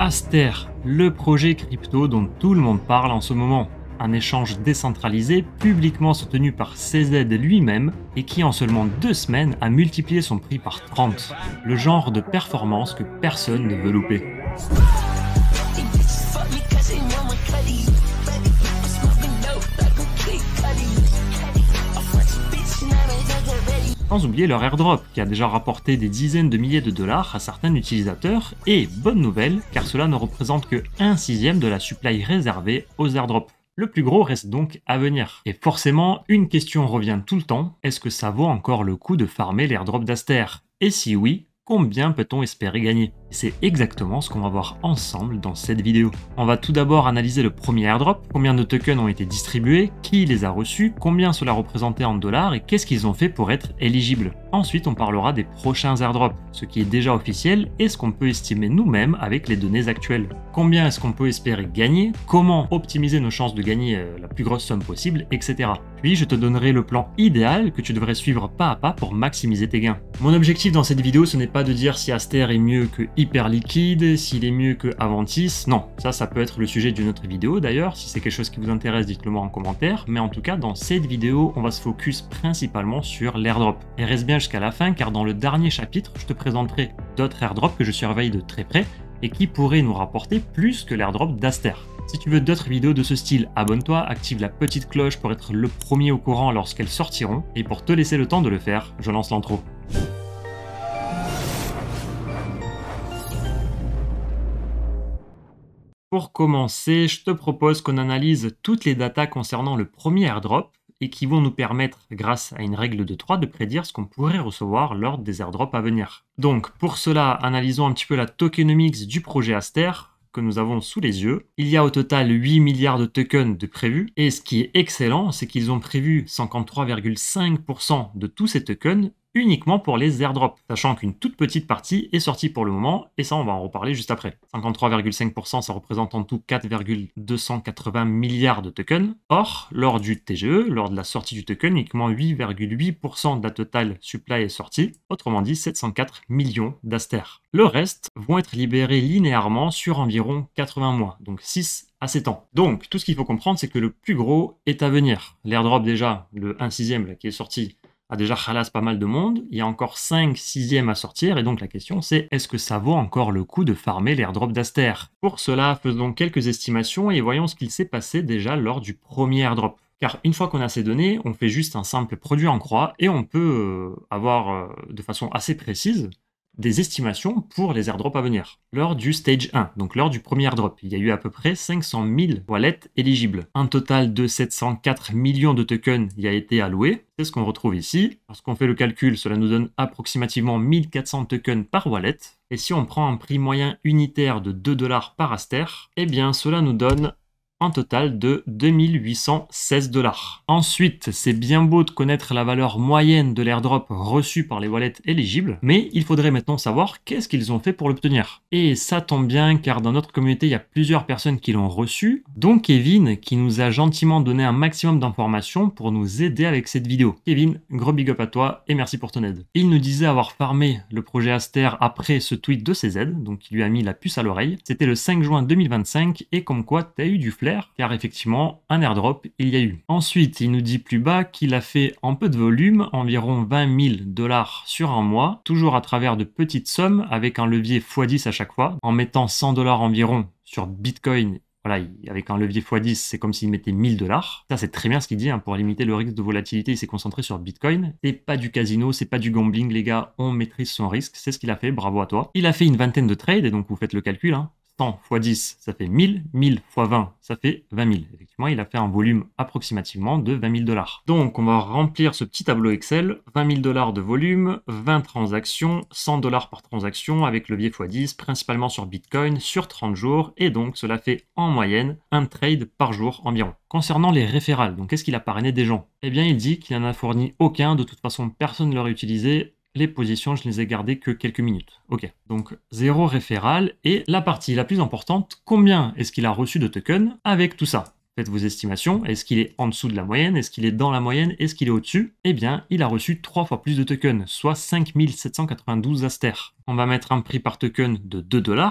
Aster, le projet crypto dont tout le monde parle en ce moment. Un échange décentralisé, publiquement soutenu par CZ lui-même, et qui en seulement 2 semaines a multiplié son prix par 30. Le genre de performance que personne ne veut louper. Sans oublier leur airdrop, qui a déjà rapporté des dizaines de milliers de dollars à certains utilisateurs, et bonne nouvelle, car cela ne représente que 1/6 de la supply réservée aux airdrops. Le plus gros reste donc à venir. Et forcément, une question revient tout le temps, est-ce que ça vaut encore le coup de farmer l'airdrop d'Aster? Et si oui, combien peut-on espérer gagner? C'est exactement ce qu'on va voir ensemble dans cette vidéo. On va tout d'abord analyser le premier airdrop, combien de tokens ont été distribués, qui les a reçus, combien cela représentait en dollars et qu'est-ce qu'ils ont fait pour être éligibles. Ensuite, on parlera des prochains airdrops, ce qui est déjà officiel et ce qu'on peut estimer nous-mêmes avec les données actuelles. Combien est-ce qu'on peut espérer gagner, comment optimiser nos chances de gagner la plus grosse somme possible, etc. Puis je te donnerai le plan idéal que tu devrais suivre pas à pas pour maximiser tes gains. Mon objectif dans cette vidéo, ce n'est pas de dire si Aster est mieux que Hyperliquid, s'il est mieux que Aventis. Non, ça peut être le sujet d'une autre vidéo d'ailleurs. Si c'est quelque chose qui vous intéresse, dites-le moi en commentaire. Mais en tout cas, dans cette vidéo, on va se focus principalement sur l'airdrop. Et reste bien jusqu'à la fin, car dans le dernier chapitre, je te présenterai d'autres airdrops que je surveille de très près et qui pourraient nous rapporter plus que l'airdrop d'Aster. Si tu veux d'autres vidéos de ce style, abonne-toi, active la petite cloche pour être le premier au courant lorsqu'elles sortiront. Et pour te laisser le temps de le faire, je lance l'intro. Pour commencer, je te propose qu'on analyse toutes les datas concernant le premier airdrop et qui vont nous permettre, grâce à une règle de 3, de prédire ce qu'on pourrait recevoir lors des airdrops à venir. Donc pour cela, analysons un petit peu la tokenomics du projet Aster que nous avons sous les yeux. Il y a au total 8 milliards de tokens de prévus et ce qui est excellent, c'est qu'ils ont prévu 53,5% de tous ces tokens uniquement pour les airdrops, sachant qu'une toute petite partie est sortie pour le moment, et ça on va en reparler juste après. 53,5% ça représente en tout 4,280 milliards de tokens. Or, lors du TGE, lors de la sortie du token, uniquement 8,8% de la totale supply est sortie, autrement dit 704 millions d'Aster. Le reste vont être libérés linéairement sur environ 80 mois, donc 6 à 7 ans. Donc, tout ce qu'il faut comprendre, c'est que le plus gros est à venir. L'airdrop déjà, le 1/6 qui est sorti, a déjà khalass pas mal de monde, il y a encore 5/6 à sortir, et donc la question c'est, est-ce que ça vaut encore le coup de farmer l'airdrop d'Aster? Pour cela, faisons quelques estimations et voyons ce qu'il s'est passé déjà lors du premier airdrop. Car une fois qu'on a ces données, on fait juste un simple produit en croix, et on peut avoir de façon assez précise des estimations pour les airdrops à venir. Lors du stage 1, donc lors du premier airdrop, il y a eu à peu près 500 000 wallets éligibles. Un total de 704 millions de tokens y a été alloué. C'est ce qu'on retrouve ici. Lorsqu'on fait le calcul, cela nous donne approximativement 1400 tokens par wallet. Et si on prend un prix moyen unitaire de 2 $ par Aster, eh bien cela nous donne un total de 2816 $. Ensuite, c'est bien beau de connaître la valeur moyenne de l'airdrop reçu par les wallets éligibles, mais il faudrait maintenant savoir qu'est-ce qu'ils ont fait pour l'obtenir. Et ça tombe bien, car dans notre communauté, il y a plusieurs personnes qui l'ont reçu, dont Kevin, qui nous a gentiment donné un maximum d'informations pour nous aider avec cette vidéo. Kevin, gros big up à toi et merci pour ton aide. Il nous disait avoir farmé le projet Aster après ce tweet de CZ, donc il lui a mis la puce à l'oreille. C'était le 5 juin 2025, et comme quoi t'as eu du flair, car effectivement, un airdrop, il y a eu. Ensuite, il nous dit plus bas qu'il a fait en peu de volume, environ 20 000 $ sur un mois, toujours à travers de petites sommes, avec un levier x10 à chaque fois, en mettant 100 $ environ sur Bitcoin. Voilà, avec un levier x10, c'est comme s'il mettait 1000 $. Ça, c'est très bien ce qu'il dit, hein, pour limiter le risque de volatilité, il s'est concentré sur Bitcoin. C'est pas du casino, c'est pas du gambling, les gars, on maîtrise son risque, c'est ce qu'il a fait, bravo à toi. Il a fait une vingtaine de trades, et donc vous faites le calcul, hein. 100 x 10, ça fait 1000, 1000 x 20, ça fait 20 000. Effectivement, il a fait un volume approximativement de 20 000 $. Donc, on va remplir ce petit tableau Excel, 20 000 $ de volume, 20 transactions, 100 $ par transaction avec levier x 10, principalement sur Bitcoin, sur 30 jours, et donc cela fait en moyenne un trade par jour environ. Concernant les référals, donc qu'est-ce qu'il a parrainé des gens? Eh bien, il dit qu'il n'en a fourni aucun, de toute façon, personne ne l'aurait utilisé. Les positions, je ne les ai gardées que quelques minutes. Ok, donc 0 référal. Et la partie la plus importante, combien est-ce qu'il a reçu de tokens avec tout ça? Faites vos estimations. Est-ce qu'il est en dessous de la moyenne? Est-ce qu'il est dans la moyenne? Est-ce qu'il est au-dessus? Eh bien, il a reçu 3 fois plus de tokens, soit 5792 Aster. On va mettre un prix par token de 2 $.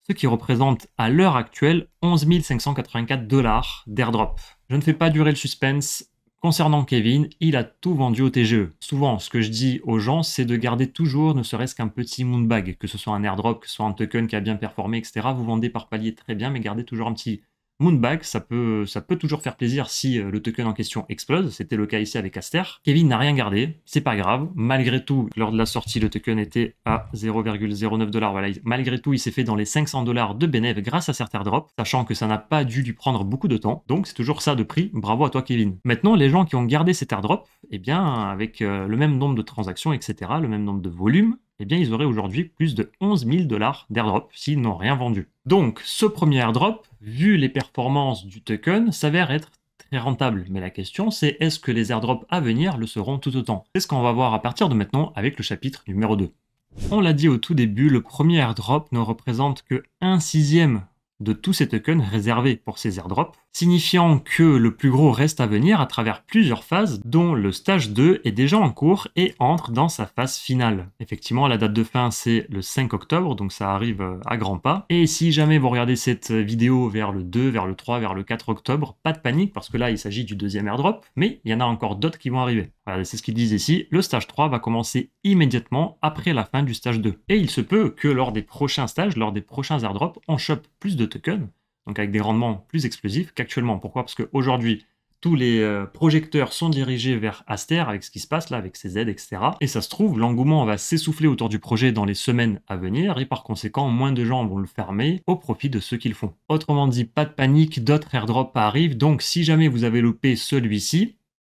ce qui représente à l'heure actuelle 11 584 $ d'airdrop. Je ne fais pas durer le suspense. Concernant Kevin, il a tout vendu au TGE. Souvent, ce que je dis aux gens, c'est de garder toujours ne serait-ce qu'un petit moonbag, que ce soit un airdrop, que ce soit un token qui a bien performé, etc. Vous vendez par palier très bien, mais gardez toujours un petit moonbag, ça peut toujours faire plaisir si le token en question explose. C'était le cas ici avec Aster. Kevin n'a rien gardé, c'est pas grave. Malgré tout, lors de la sortie, le token était à 0,09 $. Voilà, malgré tout, il s'est fait dans les 500 $ de bénéf grâce à cet airdrop, sachant que ça n'a pas dû lui prendre beaucoup de temps. Donc c'est toujours ça de prix. Bravo à toi, Kevin. Maintenant, les gens qui ont gardé cet airdrop, eh bien, avec le même nombre de transactions, etc., le même nombre de volumes, eh bien, ils auraient aujourd'hui plus de 11 000 $ d'airdrop s'ils n'ont rien vendu. Donc, ce premier airdrop, vu les performances du token, s'avère être très rentable. Mais la question, c'est est-ce que les airdrops à venir le seront tout autant? C'est ce qu'on va voir à partir de maintenant avec le chapitre numéro 2. On l'a dit au tout début, le premier airdrop ne représente que 1/6 de tous ces tokens réservés pour ces airdrops, signifiant que le plus gros reste à venir à travers plusieurs phases, dont le stage 2 est déjà en cours et entre dans sa phase finale. Effectivement, la date de fin, c'est le 5 octobre, donc ça arrive à grands pas. Et si jamais vous regardez cette vidéo vers le 2, vers le 3, vers le 4 octobre, pas de panique, parce que là, il s'agit du deuxième airdrop, mais il y en a encore d'autres qui vont arriver. Regardez, c'est ce qu'ils disent ici, le stage 3 va commencer immédiatement après la fin du stage 2. Et il se peut que lors des prochains stages, lors des prochains airdrops, on chope plus de tokens, donc avec des rendements plus explosifs qu'actuellement. Pourquoi? Parce qu'aujourd'hui, tous les projecteurs sont dirigés vers Aster avec ce qui se passe là, avec ses aides, etc. Et ça se trouve, l'engouement va s'essouffler autour du projet dans les semaines à venir et par conséquent, moins de gens vont le fermer au profit de ceux qui le font. Autrement dit, pas de panique, d'autres airdrops arrivent, donc si jamais vous avez loupé celui-ci,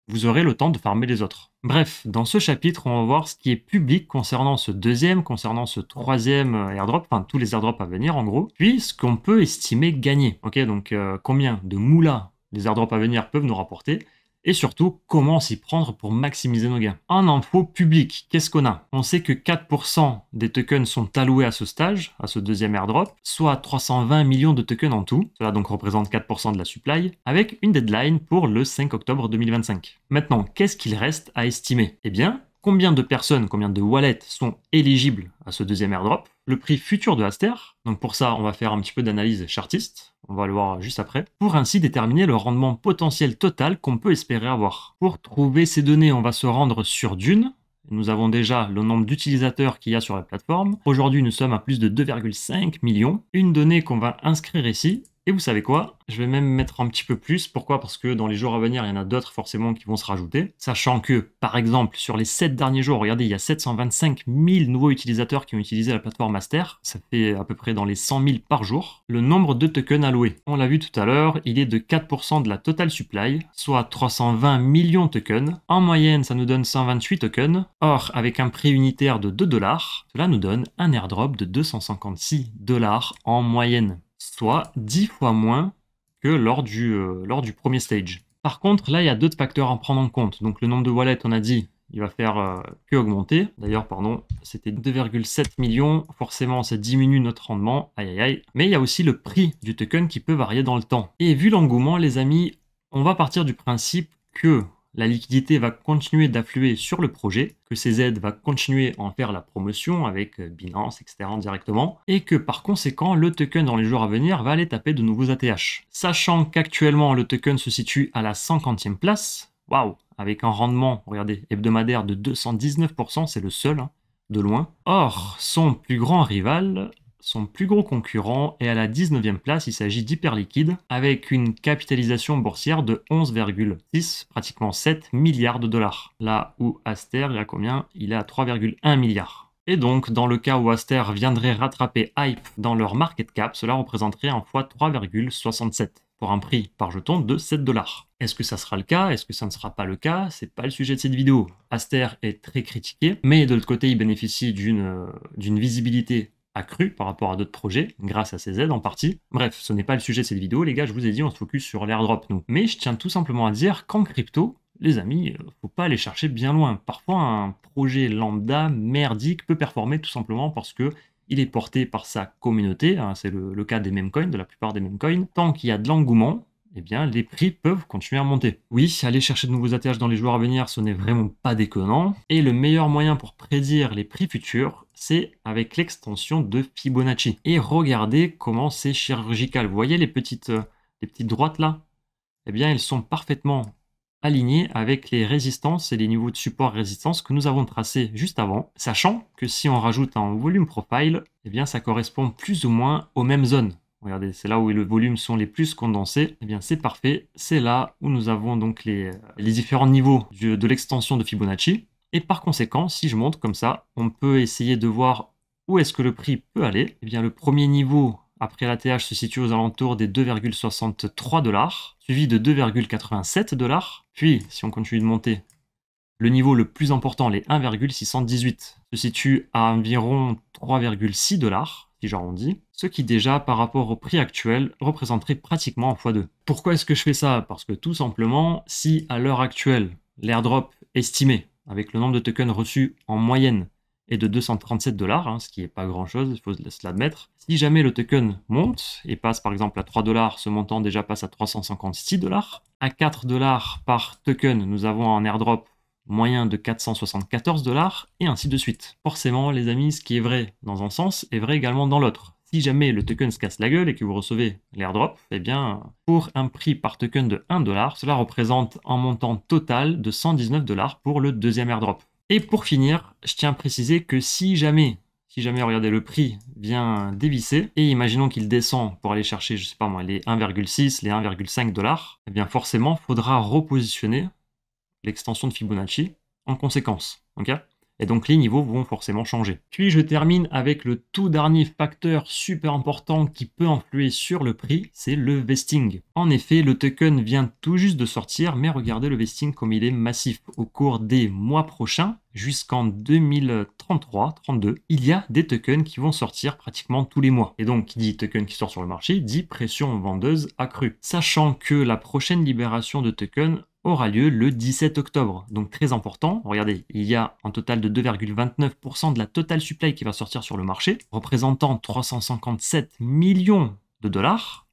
vous aurez le temps de farmer les autres. Bref, dans ce chapitre, on va voir ce qui est public concernant ce deuxième, concernant ce troisième airdrop, enfin tous les airdrops à venir en gros, puis ce qu'on peut estimer gagner. Ok, donc combien de moolah les airdrops à venir peuvent nous rapporter, et surtout comment s'y prendre pour maximiser nos gains. En info publique, qu'est-ce qu'on a? On sait que 4% des tokens sont alloués à ce stage, à ce deuxième airdrop, soit 320 millions de tokens en tout. Cela donc représente 4% de la supply, avec une deadline pour le 5 octobre 2025. Maintenant, qu'est-ce qu'il reste à estimer? Eh bien, combien de personnes, combien de wallets sont éligibles à ce deuxième airdrop, le prix futur de Aster, donc pour ça on va faire un petit peu d'analyse chartiste, on va le voir juste après, pour ainsi déterminer le rendement potentiel total qu'on peut espérer avoir. Pour trouver ces données, on va se rendre sur Dune. Nous avons déjà le nombre d'utilisateurs qu'il y a sur la plateforme. Aujourd'hui, nous sommes à plus de 2,5 millions. Une donnée qu'on va inscrire ici. Et vous savez quoi? Je vais même mettre un petit peu plus. Pourquoi? Parce que dans les jours à venir, il y en a d'autres forcément qui vont se rajouter. Sachant que, par exemple, sur les 7 derniers jours, regardez, il y a 725 000 nouveaux utilisateurs qui ont utilisé la plateforme Aster. Ça fait à peu près dans les 100 000 par jour. Le nombre de tokens alloués, on l'a vu tout à l'heure, il est de 4% de la total supply, soit 320 millions de tokens. En moyenne, ça nous donne 128 tokens. Or, avec un prix unitaire de 2 $, cela nous donne un airdrop de 256 $ en moyenne, soit 10 fois moins que lors du premier stage. Par contre, là, il y a d'autres facteurs à prendre en compte. Donc, le nombre de wallets, on a dit, il va faire que augmenter. D'ailleurs, pardon, c'était 2,7 millions. Forcément, ça diminue notre rendement. Aïe, aïe, aïe. Mais il y a aussi le prix du token qui peut varier dans le temps. Et vu l'engouement, les amis, on va partir du principe que la liquidité va continuer d'affluer sur le projet, que ces aides vont continuer à en faire la promotion avec Binance, etc. directement, et que par conséquent, le token dans les jours à venir va aller taper de nouveaux ATH. Sachant qu'actuellement, le token se situe à la 50e place, waouh, avec un rendement, regardez, hebdomadaire de 219%, c'est le seul, hein, de loin. Or, son plus grand rival, son plus gros concurrent est à la 19e place, il s'agit d'Hyperliquid, avec une capitalisation boursière de 11,6, pratiquement 7 milliards de dollars. Là où Aster, il a combien? Il est à 3,1 milliards. Et donc, dans le cas où Aster viendrait rattraper Hype dans leur market cap, cela représenterait un fois 3,67 pour un prix par jeton de 7 $. Est-ce que ça sera le cas? Est-ce que ça ne sera pas le cas? C'est pas le sujet de cette vidéo. Aster est très critiqué, mais de l'autre côté, il bénéficie d'une visibilité accrue par rapport à d'autres projets, grâce à ces aides en partie. Bref, ce n'est pas le sujet de cette vidéo, les gars, je vous ai dit, on se focus sur l'airdrop, nous. Mais je tiens tout simplement à dire qu'en crypto, les amis, faut pas aller chercher bien loin. Parfois, un projet lambda, merdique, peut performer tout simplement parce que il est porté par sa communauté, hein, c'est le cas des meme coins, de la plupart des meme coins. Tant qu'il y a de l'engouement, eh bien, les prix peuvent continuer à monter. Oui, aller chercher de nouveaux ATH dans les jours à venir, ce n'est vraiment pas déconnant. Et le meilleur moyen pour prédire les prix futurs, c'est avec l'extension de Fibonacci. Et regardez comment c'est chirurgical. Vous voyez les petites droites là? Eh bien, elles sont parfaitement alignées avec les résistances et les niveaux de support résistance que nous avons tracés juste avant, sachant que si on rajoute un volume profile, eh bien, ça correspond plus ou moins aux mêmes zones. Regardez, c'est là où les volumes sont les plus condensés. Eh bien, c'est parfait. C'est là où nous avons donc les différents niveaux de l'extension de Fibonacci. Et par conséquent, si je monte comme ça, on peut essayer de voir où est-ce que le prix peut aller. Eh bien, le premier niveau après l'ATH se situe aux alentours des 2,63 $, suivi de 2,87 $. Puis, si on continue de monter, le niveau le plus important, les 1,618, se situe à environ 3,6 $, si j'arrondis, ce qui déjà, par rapport au prix actuel, représenterait pratiquement x2. Pourquoi est-ce que je fais ça? Parce que tout simplement, si à l'heure actuelle, l'airdrop estimé, avec le nombre de tokens reçus en moyenne, est de 237 $, ce qui n'est pas grand-chose, il faut se l'admettre. Si jamais le token monte et passe par exemple à 3 $, ce montant déjà passe à 356 $. À 4 $ par token, nous avons un airdrop moyen de 474 $, et ainsi de suite. Forcément, les amis, ce qui est vrai dans un sens est vrai également dans l'autre. Si jamais le token se casse la gueule et que vous recevez l'airdrop, eh bien, pour un prix par token de 1 $, cela représente un montant total de 119 $ pour le deuxième airdrop. Et pour finir, je tiens à préciser que si jamais, regardez, le prix vient dévisser, et imaginons qu'il descend pour aller chercher, je sais pas moi, les 1,6, les 1,5 $, eh bien forcément, il faudra repositionner l'extension de Fibonacci en conséquence. Okay, et donc les niveaux vont forcément changer. Puis je termine avec le tout dernier facteur super important qui peut influer sur le prix, c'est le vesting. En effet, le token vient tout juste de sortir, mais regardez le vesting comme il est massif. Au cours des mois prochains, jusqu'en 2033-32, il y a des tokens qui vont sortir pratiquement tous les mois. Et donc, qui dit token qui sort sur le marché, dit pression vendeuse accrue. Sachant que la prochaine libération de tokens aura lieu le 17 octobre. Donc très important, regardez, il y a un total de 2,29% de la total supply qui va sortir sur le marché, représentant 357 millions de dollars,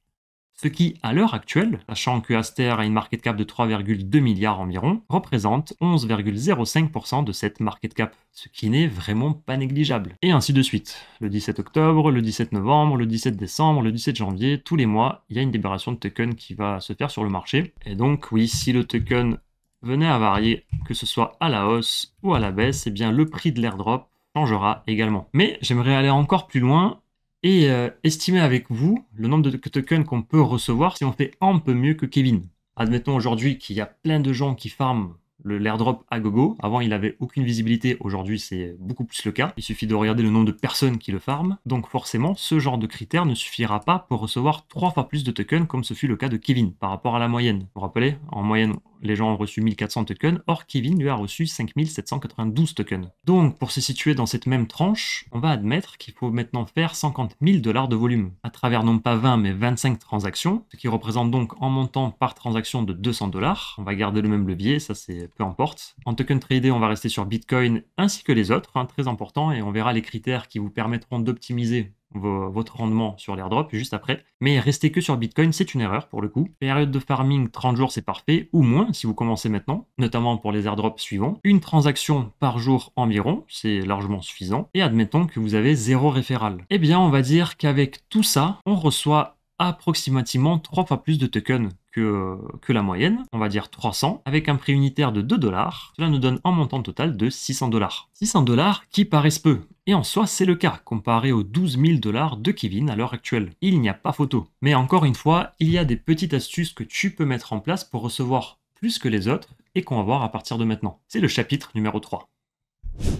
ce qui, à l'heure actuelle, sachant que Aster a une market cap de 3,2 milliards environ, représente 11,05% de cette market cap, ce qui n'est vraiment pas négligeable. Et ainsi de suite. Le 17 octobre, le 17 novembre, le 17 décembre, le 17 janvier, tous les mois, il y a une libération de token qui va se faire sur le marché. Et donc, oui, si le token venait à varier, que ce soit à la hausse ou à la baisse, eh bien le prix de l'airdrop changera également. Mais j'aimerais aller encore plus loin et estimer avec vous le nombre de tokens qu'on peut recevoir si on fait un peu mieux que Kevin. Admettons aujourd'hui qu'il y a plein de gens qui farment l'airdrop à gogo. Avant, il n'avait aucune visibilité. Aujourd'hui, c'est beaucoup plus le cas. Il suffit de regarder le nombre de personnes qui le farment. Donc forcément, ce genre de critère ne suffira pas pour recevoir 3 fois plus de tokens comme ce fut le cas de Kevin par rapport à la moyenne. Vous vous rappelez, en moyenne, les gens ont reçu 1400 tokens. Or, Kevin, lui, a reçu 5792 tokens. Donc, pour se situer dans cette même tranche, on va admettre qu'il faut maintenant faire 50 000 $ de volume à travers non pas 20 mais 25 transactions, ce qui représente donc en montant par transaction de 200 $. On va garder le même levier, ça c'est peu importe. En token tradé, on va rester sur Bitcoin ainsi que les autres, très important, et on verra les critères qui vous permettront d'optimiser votre rendement sur l'airdrop juste après. Mais rester que sur Bitcoin, c'est une erreur pour le coup. Période de farming, 30 jours, c'est parfait, ou moins si vous commencez maintenant, notamment pour les airdrops suivants. Une transaction par jour environ, c'est largement suffisant. Et admettons que vous avez 0 référal. Eh bien, on va dire qu'avec tout ça, on reçoit approximativement 3 fois plus de tokens que la moyenne, on va dire 300, avec un prix unitaire de 2 $. Cela nous donne un montant total de 600 $. 600 $ qui paraissent peu. Et en soi, c'est le cas, comparé aux 12 000 $ de Kevin à l'heure actuelle. Il n'y a pas photo. Mais encore une fois, il y a des petites astuces que tu peux mettre en place pour recevoir plus que les autres et qu'on va voir à partir de maintenant. C'est le chapitre numéro 3.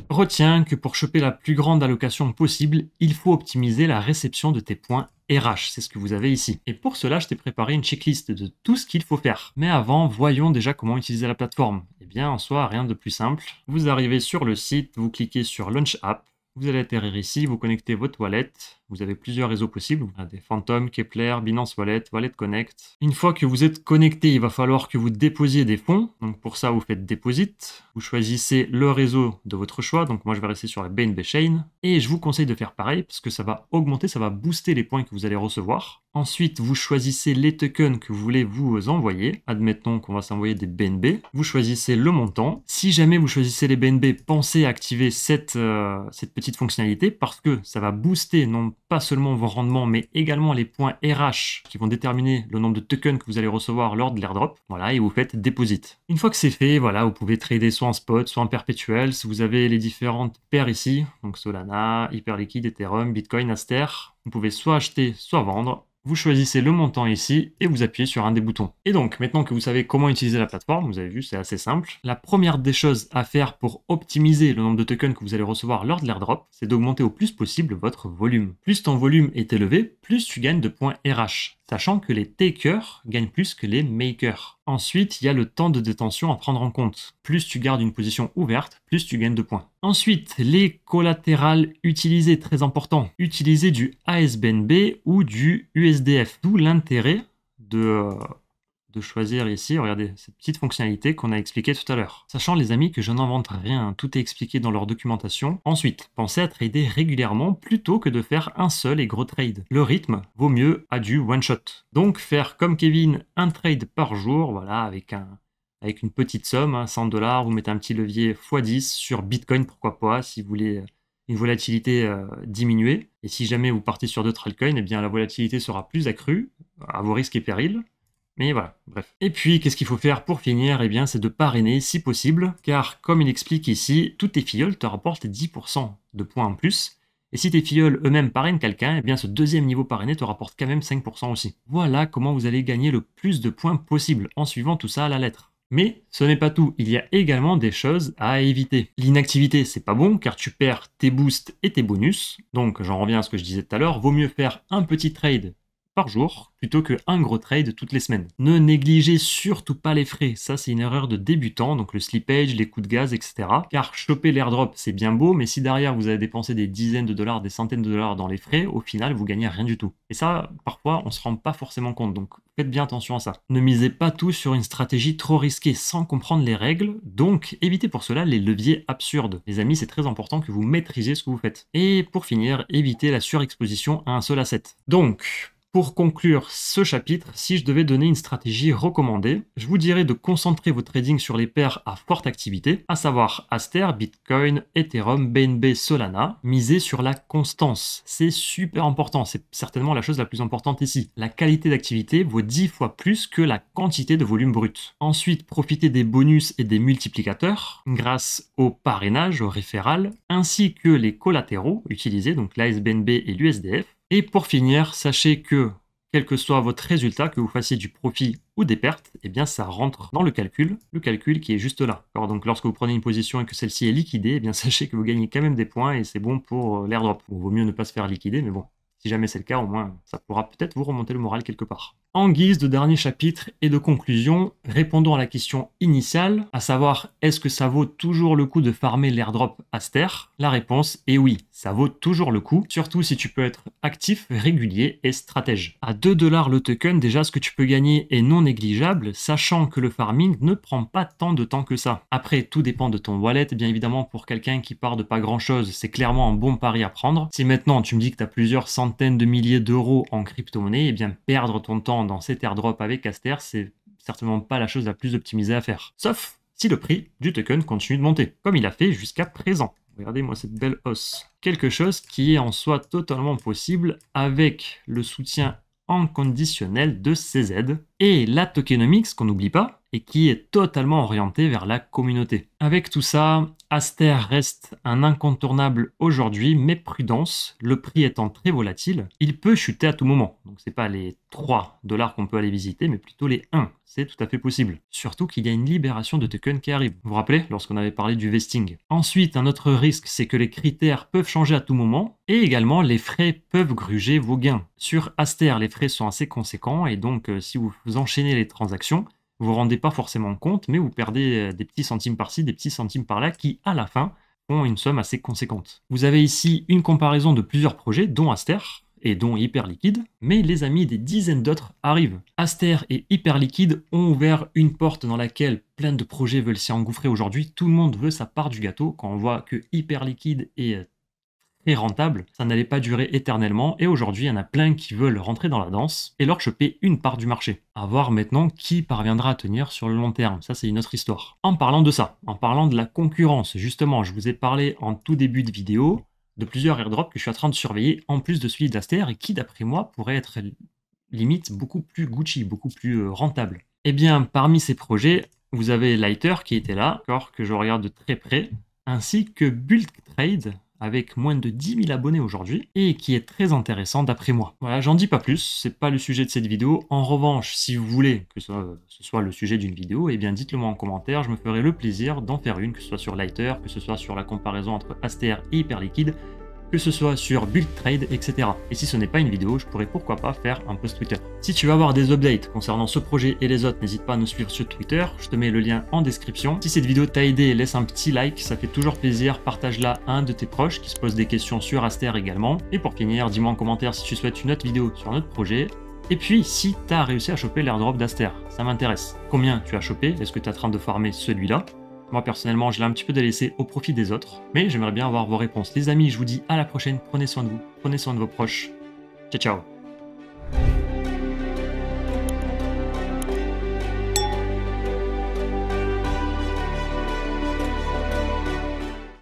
Retiens que pour choper la plus grande allocation possible, il faut optimiser la réception de tes points RH, c'est ce que vous avez ici. Et pour cela, je t'ai préparé une checklist de tout ce qu'il faut faire. Mais avant, voyons déjà comment utiliser la plateforme. Eh bien, en soi, rien de plus simple. Vous arrivez sur le site, vous cliquez sur Launch App, vous allez atterrir ici, vous connectez votre wallet, Vous avez plusieurs réseaux possibles. Vous avez des Phantom, Kepler, Binance Wallet, Wallet Connect. Une fois que vous êtes connecté, il va falloir que vous déposiez des fonds. Donc pour ça, vous faites Deposit. Vous choisissez le réseau de votre choix. Donc moi, je vais rester sur la BNB Chain. Et je vous conseille de faire pareil parce que ça va augmenter, ça va booster les points que vous allez recevoir. Ensuite, vous choisissez les tokens que vous voulez vous envoyer. Admettons qu'on va s'envoyer des BNB. Vous choisissez le montant. Si jamais vous choisissez les BNB, pensez à activer cette petite fonctionnalité parce que ça va booster non pas seulement vos rendements, mais également les points RH qui vont déterminer le nombre de tokens que vous allez recevoir lors de l'airdrop. Voilà, et vous faites Deposit. Une fois que c'est fait, voilà, vous pouvez trader soit en spot, soit en perpétuel. Si vous avez les différentes paires ici, donc Solana, Hyperliquid, Ethereum, Bitcoin, Aster, vous pouvez soit acheter, soit vendre. Vous choisissez le montant ici et vous appuyez sur un des boutons. Et donc, maintenant que vous savez comment utiliser la plateforme, vous avez vu, c'est assez simple. La première des choses à faire pour optimiser le nombre de tokens que vous allez recevoir lors de l'airdrop, c'est d'augmenter au plus possible votre volume. Plus ton volume est élevé, plus tu gagnes de points RH, sachant que les takers gagnent plus que les makers. Ensuite, il y a le temps de détention à prendre en compte. Plus tu gardes une position ouverte, plus tu gagnes de points. Ensuite, les collatérales utilisées, très important. Utilisez du ASBNB ou du USDF. D'où l'intérêt de choisir ici, regardez, cette petite fonctionnalité qu'on a expliquée tout à l'heure. Sachant les amis que je n'invente rien, tout est expliqué dans leur documentation. Ensuite, pensez à trader régulièrement plutôt que de faire un seul et gros trade. Le rythme vaut mieux à du one shot. Donc faire comme Kevin, un trade par jour, voilà, avec une petite somme, hein, 100 $, vous mettez un petit levier x10 sur Bitcoin, pourquoi pas, si vous voulez une volatilité diminuée. Et si jamais vous partez sur d'autres altcoins, eh bien la volatilité sera plus accrue, à vos risques et périls. Mais voilà, bref. Et puis, qu'est-ce qu'il faut faire pour finir? Eh bien, c'est de parrainer si possible, car comme il explique ici, tous tes filleuls te rapportent 10% de points en plus. Et si tes filleuls eux-mêmes parrainent quelqu'un, eh bien ce deuxième niveau parrainé te rapporte quand même 5% aussi. Voilà comment vous allez gagner le plus de points possible, en suivant tout ça à la lettre. Mais ce n'est pas tout, il y a également des choses à éviter. L'inactivité, c'est pas bon, car tu perds tes boosts et tes bonus. Donc, j'en reviens à ce que je disais tout à l'heure, vaut mieux faire un petit trade par jour plutôt qu'un gros trade toutes les semaines. Ne négligez surtout pas les frais, ça c'est une erreur de débutant, donc le slippage, les coûts de gaz, etc. Car choper l'airdrop c'est bien beau, mais si derrière vous avez dépensé des dizaines de dollars, des centaines de dollars dans les frais, au final vous gagnez rien du tout. Et ça, parfois on se rend pas forcément compte, donc faites bien attention à ça. Ne misez pas tout sur une stratégie trop risquée sans comprendre les règles, donc évitez pour cela les leviers absurdes. Les amis, c'est très important que vous maîtrisiez ce que vous faites. Et pour finir, évitez la surexposition à un seul asset. Donc, pour conclure ce chapitre, si je devais donner une stratégie recommandée, je vous dirais de concentrer votre trading sur les paires à forte activité, à savoir Aster, Bitcoin, Ethereum, BNB, Solana. Misez sur la constance, c'est super important, c'est certainement la chose la plus importante ici. La qualité d'activité vaut 10 fois plus que la quantité de volume brut. Ensuite, profitez des bonus et des multiplicateurs grâce au parrainage, au référal, ainsi que les collatéraux utilisés, donc l'ASBNB et l'USDF. Et pour finir, sachez que, quel que soit votre résultat, que vous fassiez du profit ou des pertes, eh bien ça rentre dans le calcul qui est juste là. Alors, donc lorsque vous prenez une position et que celle-ci est liquidée, eh bien sachez que vous gagnez quand même des points et c'est bon pour l'airdrop. Bon, vaut mieux ne pas se faire liquider, mais bon, si jamais c'est le cas, au moins ça pourra peut-être vous remonter le moral quelque part. En guise de dernier chapitre et de conclusion, répondons à la question initiale, à savoir est-ce que ça vaut toujours le coup de farmer l'airdrop Aster? La réponse est oui, ça vaut toujours le coup, surtout si tu peux être actif, régulier et stratège. À 2 $ le token, déjà ce que tu peux gagner est non négligeable, sachant que le farming ne prend pas tant de temps que ça. Après, tout dépend de ton wallet, bien évidemment pour quelqu'un qui part de pas grand chose, c'est clairement un bon pari à prendre. Si maintenant tu me dis que tu as plusieurs centaines de milliers d'euros en crypto-monnaie, eh bien perdre ton temps dans cet airdrop avec Aster, c'est certainement pas la chose la plus optimisée à faire. Sauf si le prix du token continue de monter, comme il a fait jusqu'à présent. Regardez-moi cette belle hausse. Quelque chose qui est en soi totalement possible avec le soutien inconditionnel de CZ et la tokenomics qu'on n'oublie pas et qui est totalement orientée vers la communauté. Avec tout ça, Aster reste un incontournable aujourd'hui, mais prudence, le prix étant très volatile, il peut chuter à tout moment. Donc c'est pas les 3 $ qu'on peut aller visiter, mais plutôt les 1. C'est tout à fait possible. Surtout qu'il y a une libération de tokens qui arrive. Vous vous rappelez lorsqu'on avait parlé du vesting. Ensuite, un autre risque, c'est que les critères peuvent changer à tout moment et également les frais peuvent gruger vos gains. Sur Aster, les frais sont assez conséquents et donc si vous enchaînez les transactions, vous ne vous rendez pas forcément compte, mais vous perdez des petits centimes par-ci, des petits centimes par-là qui, à la fin, ont une somme assez conséquente. Vous avez ici une comparaison de plusieurs projets, dont Aster. et dont Hyperliquid, mais les amis, des dizaines d'autres arrivent. Aster et Hyperliquid ont ouvert une porte dans laquelle plein de projets veulent s'y engouffrer aujourd'hui. Tout le monde veut sa part du gâteau. Quand on voit que Hyperliquid est très rentable, ça n'allait pas durer éternellement, et aujourd'hui, il y en a plein qui veulent rentrer dans la danse et leur choper une part du marché. À voir maintenant qui parviendra à tenir sur le long terme, ça c'est une autre histoire. En parlant de ça, en parlant de la concurrence, justement, je vous ai parlé en tout début de vidéo de plusieurs airdrops que je suis en train de surveiller, en plus de celui d'Aster, et qui, d'après moi, pourrait être limite beaucoup plus Gucci, beaucoup plus rentable. Eh bien, parmi ces projets, vous avez Lighter qui était là, que je regarde de très près, ainsi que Bulk Trade, avec moins de 10 000 abonnés aujourd'hui, et qui est très intéressant d'après moi. Voilà, j'en dis pas plus, c'est pas le sujet de cette vidéo. En revanche, si vous voulez que ce soit le sujet d'une vidéo, eh bien dites-le moi en commentaire, je me ferai le plaisir d'en faire une, que ce soit sur Lighter, que ce soit sur la comparaison entre Aster et Hyperliquid, que ce soit sur Bulk Trade, etc. Et si ce n'est pas une vidéo, je pourrais pourquoi pas faire un post Twitter. Si tu veux avoir des updates concernant ce projet et les autres, n'hésite pas à nous suivre sur Twitter, je te mets le lien en description. Si cette vidéo t'a aidé, laisse un petit like, ça fait toujours plaisir, partage-la à un de tes proches qui se pose des questions sur Aster également. Et pour finir, dis-moi en commentaire si tu souhaites une autre vidéo sur notre projet. Et puis, si tu as réussi à choper l'airdrop d'Aster, ça m'intéresse. Combien tu as chopé? Est-ce que tu es en train de farmer celui-là? Moi, personnellement, je l'ai un petit peu délaissé au profit des autres, mais j'aimerais bien avoir vos réponses. Les amis, je vous dis à la prochaine, prenez soin de vous, prenez soin de vos proches. Ciao, ciao.